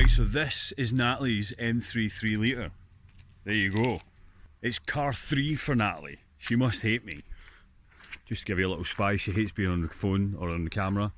Right, so this is Natalie's M3 3-litre. There you go. It's car 3 for Natalie. She must hate me. Just to give you a little spy, she hates being on the phone or on the camera.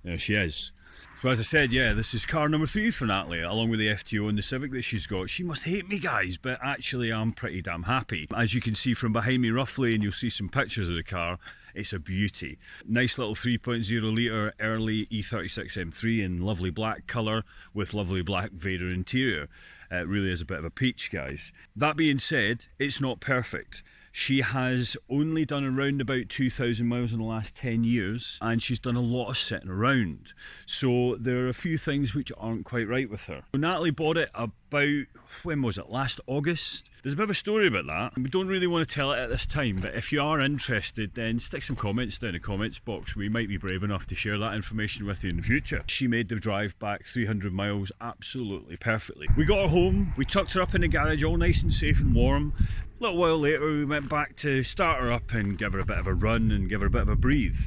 There she is. So as I said, yeah, this is car number 3 for Natalie, along with the FTO and the Civic that she's got. She must hate me, guys, but actually I'm pretty damn happy. As you can see from behind me roughly, and you'll see some pictures of the car, it's a beauty. Nice little 3.0 litre early E36 M3 in lovely black colour with lovely black Vader interior. It really is a bit of a peach, guys. That being said, it's not perfect. She has only done around about 2,000 miles in the last 10 years, and she's done a lot of sitting around. So there are a few things which aren't quite right with her. Natalie bought it about, when was it, last August? There's a bit of a story about that. We don't really want to tell it at this time, but if you are interested, then stick some comments down in the comments box. We might be brave enough to share that information with you in the future. She made the drive back 300 miles absolutely perfectly. We got her home, we tucked her up in the garage all nice and safe and warm. A little while later we went back to start her up and give her a bit of a run and give her a bit of a breathe.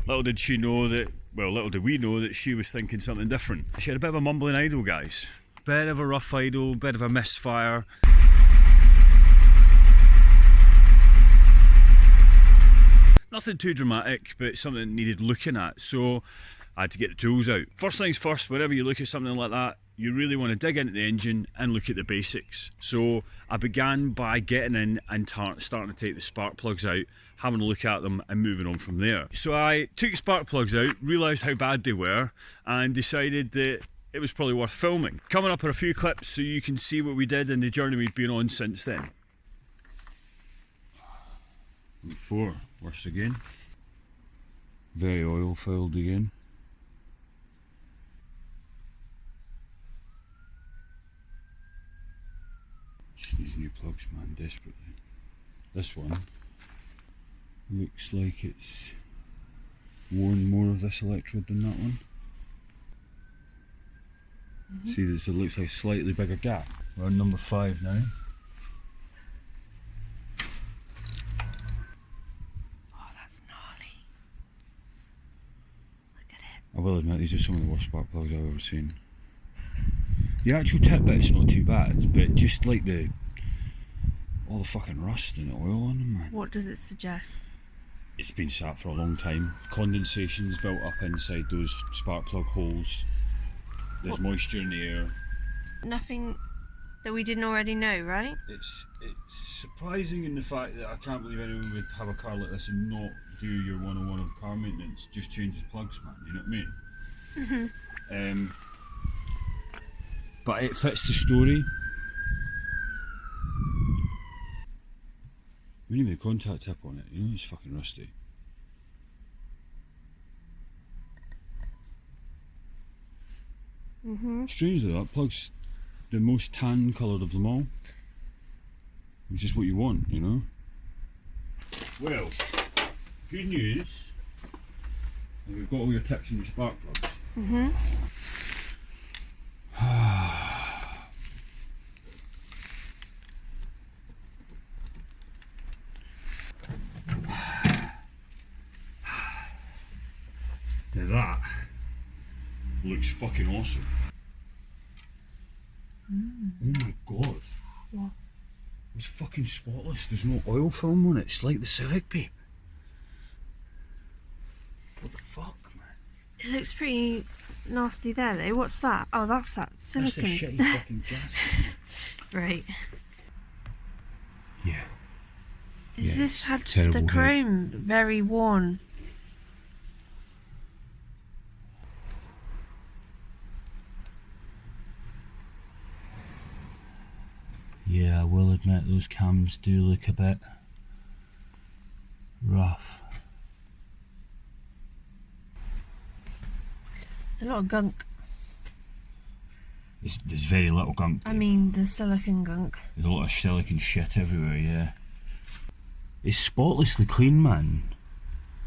Little did she know that, well, little did we know that she was thinking something different. She had a bit of a mumbling idle, guys. Bit of a rough idle, bit of a misfire. Nothing too dramatic, but something that needed looking at, so I had to get the tools out. First things first, whenever you look at something like that, you really want to dig into the engine and look at the basics. So I began by getting in and starting to take the spark plugs out, having a look at them and moving on from there. So I took the spark plugs out, realised how bad they were, and decided that it was probably worth filming. Coming up are a few clips so you can see what we did and the journey we've been on since then. 4, worse again. Very oil filled again. Just needs new plugs, man, desperately. This one looks like it's worn more of this electrode than that one. See, this looks like a slightly bigger gap. We're on number 5 now. Oh, that's gnarly. Look at it. I will admit, these are some of the worst spark plugs I've ever seen. The actual tip bit's not too bad, but just like all the fucking rust and oil on them, man. What does it suggest? It's been sat for a long time. Condensation's built up inside those spark plug holes. There's moisture in the air. Nothing that we didn't already know, right? It's surprising in the fact that I can't believe anyone would have a car like this and not do your 101 of car maintenance. Just changes plugs, man, you know what I mean? But it fits the story. We need a contact tip on it, you know, it's fucking rusty. Strangely, that plug's the most tan coloured of them all. It's just what you want, you know? Well, good news. We've got all your tips and your spark plugs. Now that looks fucking awesome. Oh my god. What? It's fucking spotless. There's no oil film on it. It's like the Civic, babe. What the fuck, man? It looks pretty nasty there though. What's that? Oh, that's that silicone. That's the shitty fucking gasket. Right. Yeah. Is this had terrible the chrome very worn? Yeah, I will admit those cams do look a bit rough. There's a lot of gunk. There's very little gunk. I mean, the silicone gunk. There's a lot of silicone shit everywhere, yeah. It's spotlessly clean, man.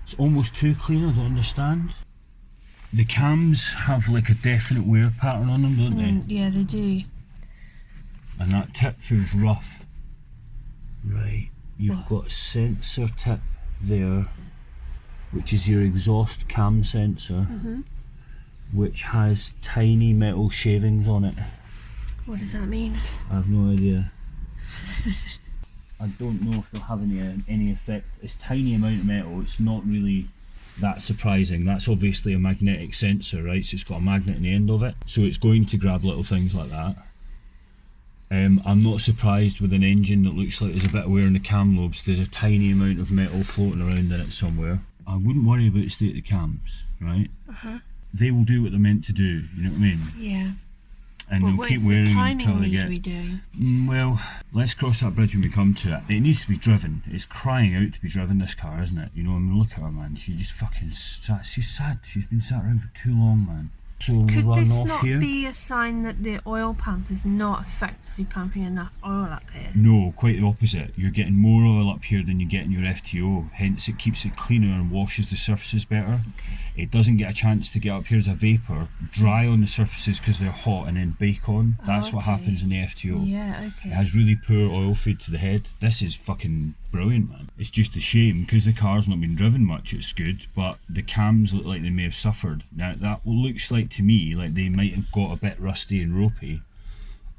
It's almost too clean, I don't understand. The cams have like a definite wear pattern on them, don't they? Yeah, they do. And that tip feels rough. Right, you've got a sensor tip there, which is your exhaust cam sensor. which has tiny metal shavings on it. What does that mean? I have no idea. I don't know if they'll have any effect. It's tiny amount of metal, it's not really that surprising. That's obviously a magnetic sensor, right? So it's got a magnet in the end of it, so it's going to grab little things like that. I'm not surprised with an engine that looks like there's a bit of wear in the cam lobes. There's a tiny amount of metal floating around in it somewhere. I wouldn't worry about the state of the cams, right? They will do what they're meant to do, you know what I mean? Yeah. And they'll keep wearing them until they get... What timing need are we doing? Well, let's cross that bridge when we come to it. It needs to be driven. It's crying out to be driven, this car, isn't it? You know, I mean, look at her, man. She just fucking sat. She's sad. She's been sat around for too long, man. So Could run this off not here. be a sign that the oil pump is not effectively pumping enough oil up here? No, quite the opposite. You're getting more oil up here than you get in your FTO. Hence, it keeps it cleaner and washes the surfaces better. It doesn't get a chance to get up here as a vapour, dry on the surfaces because they're hot, and then bake on. That's what happens in the FTO. Yeah, okay. It has really poor oil feed to the head. This is fucking brilliant, man. It's just a shame because the car's not been driven much. It's good, but the cams look like they may have suffered. Now that looks like to me like they might have got a bit rusty and ropey,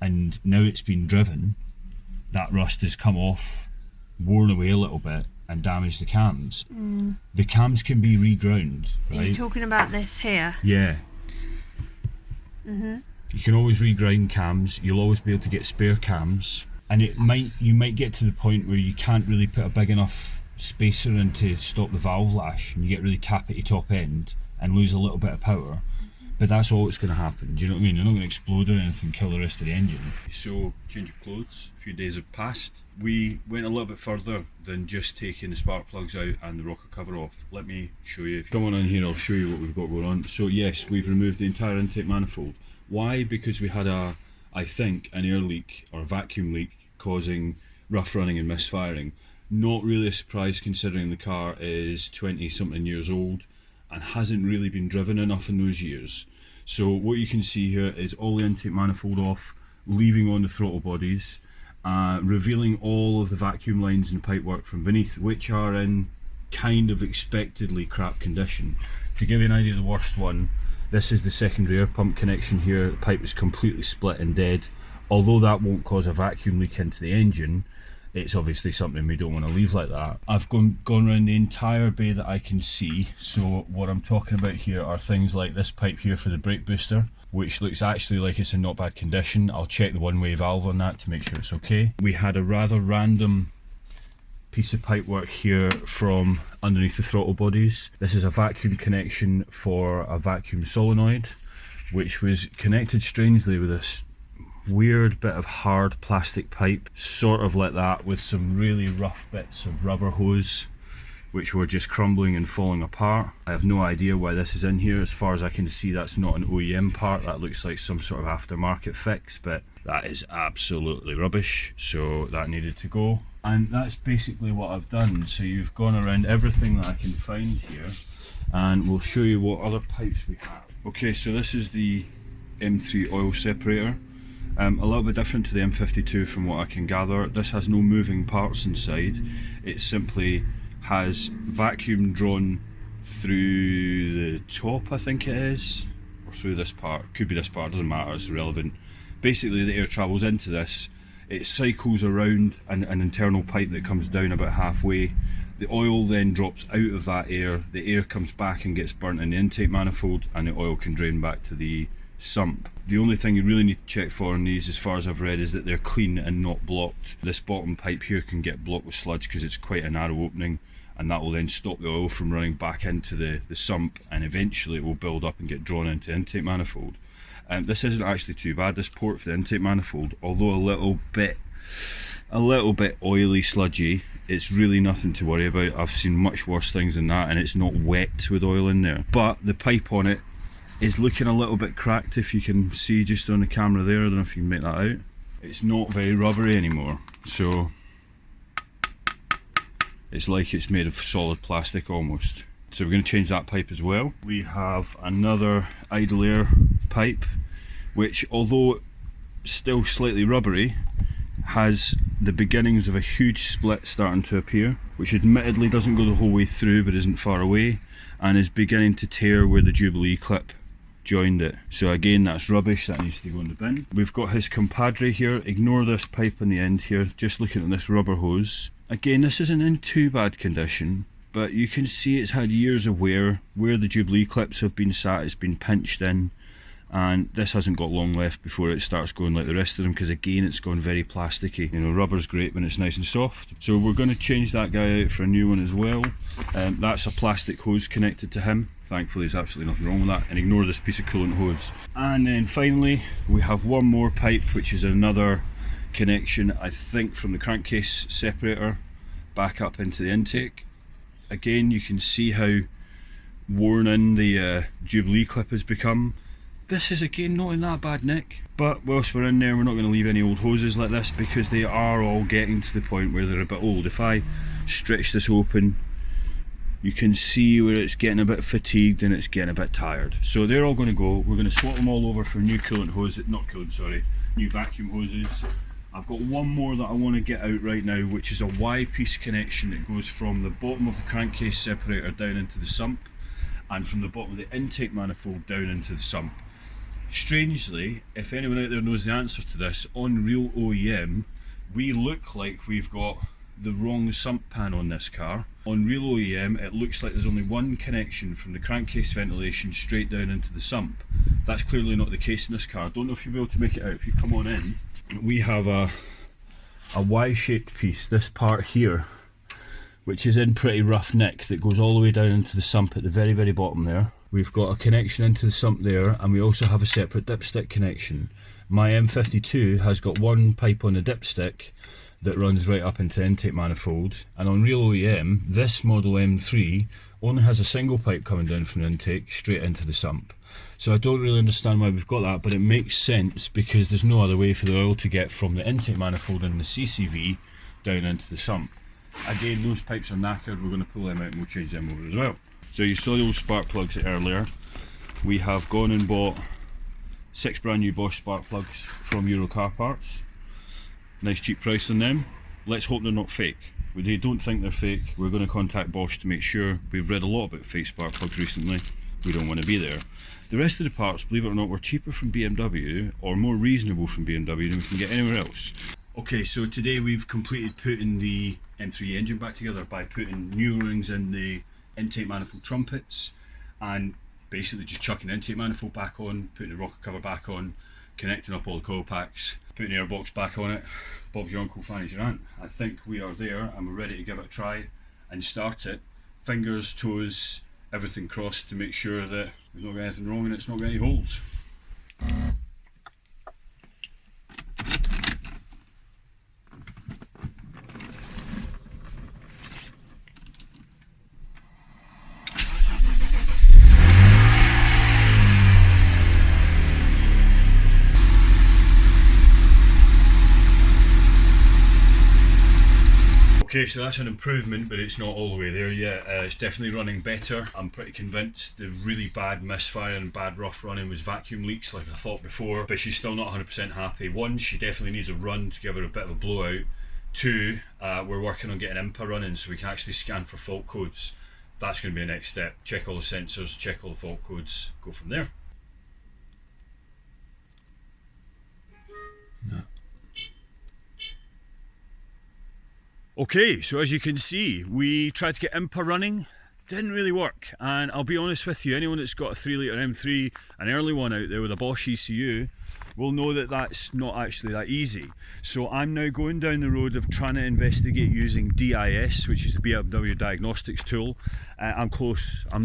and now it's been driven, that rust has come off, worn away a little bit, and damaged the cams. The cams can be reground, right? Are you talking about this here? Yeah. You can always regrind cams. You'll always be able to get spare cams, and you might get to the point where you can't really put a big enough spacer in to stop the valve lash, and you get really tappety top end and lose a little bit of power. But that's all that's going to happen. Do you know what I mean? They're not going to explode or anything, kill the rest of the engine. So, change of clothes. A few days have passed. We went a little bit further than just taking the spark plugs out and the rocker cover off. Let me show you. If you come on in here, I'll show you what we've got going on. So yes, we've removed the entire intake manifold. Why? Because we had I think, an air leak or a vacuum leak causing rough running and misfiring. Not really a surprise considering the car is 20 something years old and hasn't really been driven enough in those years. So what you can see here is all the intake manifold off, leaving on the throttle bodies, revealing all of the vacuum lines and pipework from beneath, which are in kind of expectedly crap condition. To give you an idea of the worst one, this is the secondary air pump connection here. The pipe is completely split and dead. Although that won't cause a vacuum leak into the engine, it's obviously something we don't want to leave like that. I've gone around the entire bay that I can see. So what I'm talking about here are things like this pipe here for the brake booster, which looks actually like it's in not bad condition. I'll check the one-way valve on that to make sure it's okay. We had a rather random piece of pipework here from underneath the throttle bodies. This is a vacuum connection for a vacuum solenoid, which was connected strangely with this weird bit of hard plastic pipe, sort of like that, with some really rough bits of rubber hose which were just crumbling and falling apart. I have no idea why this is in here. As far as I can see, that's not an OEM part. That looks like some sort of aftermarket fix, but that is absolutely rubbish, so that needed to go. And that's basically what I've done. So you've gone around everything that I can find here, and we'll show you what other pipes we have. Okay, so this is the M3 oil separator. A little bit different to the M52 from what I can gather. This has no moving parts inside. It simply has vacuum drawn through the top, I think it is, or through this part. Could be this part, doesn't matter, it's irrelevant. Basically the air travels into this, it cycles around an internal pipe that comes down about halfway. The oil then drops out of that air, the air comes back and gets burnt in the intake manifold, and the oil can drain back to the sump. The only thing you really need to check for on these, as far as I've read, is that they're clean and not blocked. This bottom pipe here can get blocked with sludge because it's quite a narrow opening, and that will then stop the oil from running back into the sump, and eventually it will build up and get drawn into the intake manifold. This isn't actually too bad, this port for the intake manifold, although a little bit oily, sludgy. It's really nothing to worry about. I've seen much worse things than that, and it's not wet with oil in there. But the pipe on it is looking a little bit cracked, if you can see just on the camera there. I don't know if you can make that out. It's not very rubbery anymore, so it's like it's made of solid plastic almost. So we're going to change that pipe as well. We have another idle air pipe, which, although still slightly rubbery, has the beginnings of a huge split starting to appear, which admittedly doesn't go the whole way through but isn't far away, and is beginning to tear where the Jubilee clip joined it. So again, that's rubbish, that needs to go in the bin. We've got his compadre here. Ignore this pipe on the end here, just looking at this rubber hose. Again, this isn't in too bad condition, but you can see it's had years of wear. Where the Jubilee clips have been sat, it's been pinched in, and this hasn't got long left before it starts going like the rest of them, because again, it's gone very plasticky. You know, rubber's great when it's nice and soft. So we're going to change that guy out for a new one as well. That's a plastic hose connected to him. Thankfully there's absolutely nothing wrong with that, and ignore this piece of coolant hose. And then finally we have one more pipe, which is another connection, I think from the crankcase separator back up into the intake. Again, you can see how worn in the Jubilee clip has become. This is again not in that bad nick, but whilst we're in there, we're not going to leave any old hoses like this, because they are all getting to the point where they're a bit old. If I stretch this open, you can see where it's getting a bit fatigued and it's getting a bit tired. So they're all going to go. We're going to swap them all over for new coolant hoses, not coolant, sorry, new vacuum hoses. I've got one more that I want to get out right now, which is a Y-piece connection that goes from the bottom of the crankcase separator down into the sump, and from the bottom of the intake manifold down into the sump. Strangely, if anyone out there knows the answer to this, on real OEM, we look like we've got the wrong sump pan on this car. On real OEM, it looks like there's only one connection from the crankcase ventilation straight down into the sump. That's clearly not the case in this car. I don't know if you'll be able to make it out. If you come on in, we have a Y-shaped piece, this part here, which is in pretty rough nick, that goes all the way down into the sump at the very, very bottom there. We've got a connection into the sump there, and we also have a separate dipstick connection. My M52 has got one pipe on the dipstick that runs right up into the intake manifold, and on real OEM, this model M3 only has a single pipe coming down from the intake straight into the sump. So I don't really understand why we've got that, but it makes sense because there's no other way for the oil to get from the intake manifold and the CCV down into the sump. Again, those pipes are knackered. We're going to pull them out and we'll change them over as well. So you saw those spark plugs earlier. We have gone and bought 6 brand new Bosch spark plugs from Euro Car Parts. Nice cheap price on them. Let's hope they're not fake. They don't think they're fake. We're going to contact Bosch to make sure. We've read a lot about fake spark plugs recently. We don't want to be there. The rest of the parts, believe it or not, were cheaper from BMW, or more reasonable from BMW, than we can get anywhere else. Okay, so today we've completed putting the M3 engine back together by putting new rings in the intake manifold trumpets, and basically just chucking the intake manifold back on, putting the rocker cover back on, connecting up all the coil packs, putting the airbox back on it. Bob's your uncle, Fanny's your aunt. I think we are there and we're ready to give it a try and start it. Fingers, toes, everything crossed to make sure that there's not got anything wrong and it's not got any holes. Okay, so that's an improvement, but it's not all the way there yet. It's definitely running better. I'm pretty convinced the really bad misfire and bad rough running was vacuum leaks, like I thought before, but she's still not 100% happy. One, she definitely needs a run to give her a bit of a blowout. Two, we're working on getting IMPA running so we can actually scan for fault codes. That's going to be the next step. Check all the sensors, check all the fault codes, go from there. No. Okay, so as you can see, we tried to get IMPA running, didn't really work, and I'll be honest with you, anyone that's got a 3 litre M3, an early one out there with a Bosch ECU, will know that that's not actually that easy. So I'm now going down the road of trying to investigate using DIS, which is the BMW diagnostics tool. I'm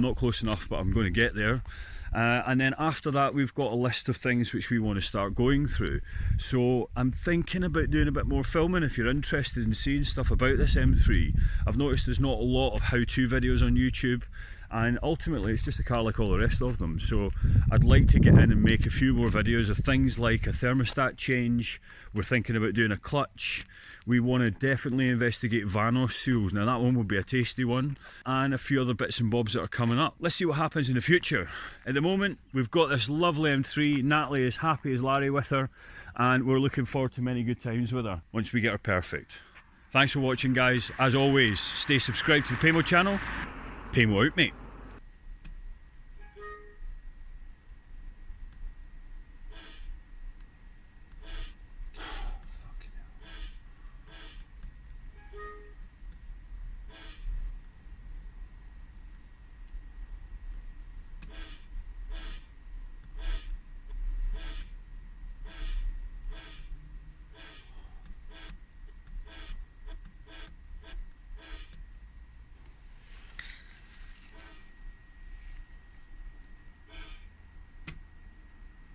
not close enough, but I'm going to get there. And then after that, we've got a list of things which we want to start going through. So I'm thinking about doing a bit more filming if you're interested in seeing stuff about this M3. I've noticed there's not a lot of how-to videos on YouTube, and ultimately it's just a car like all the rest of them. So I'd like to get in and make a few more videos of things like a thermostat change. We're thinking about doing a clutch. We want to definitely investigate Vanos seals. Now that one will be a tasty one, and a few other bits and bobs that are coming up. Let's see what happens in the future. At the moment, we've got this lovely M3. Natalie is happy as Larry with her, and we're looking forward to many good times with her once we get her perfect. Thanks for watching, guys. As always, stay subscribed to the Paymo channel. Paymo out, mate.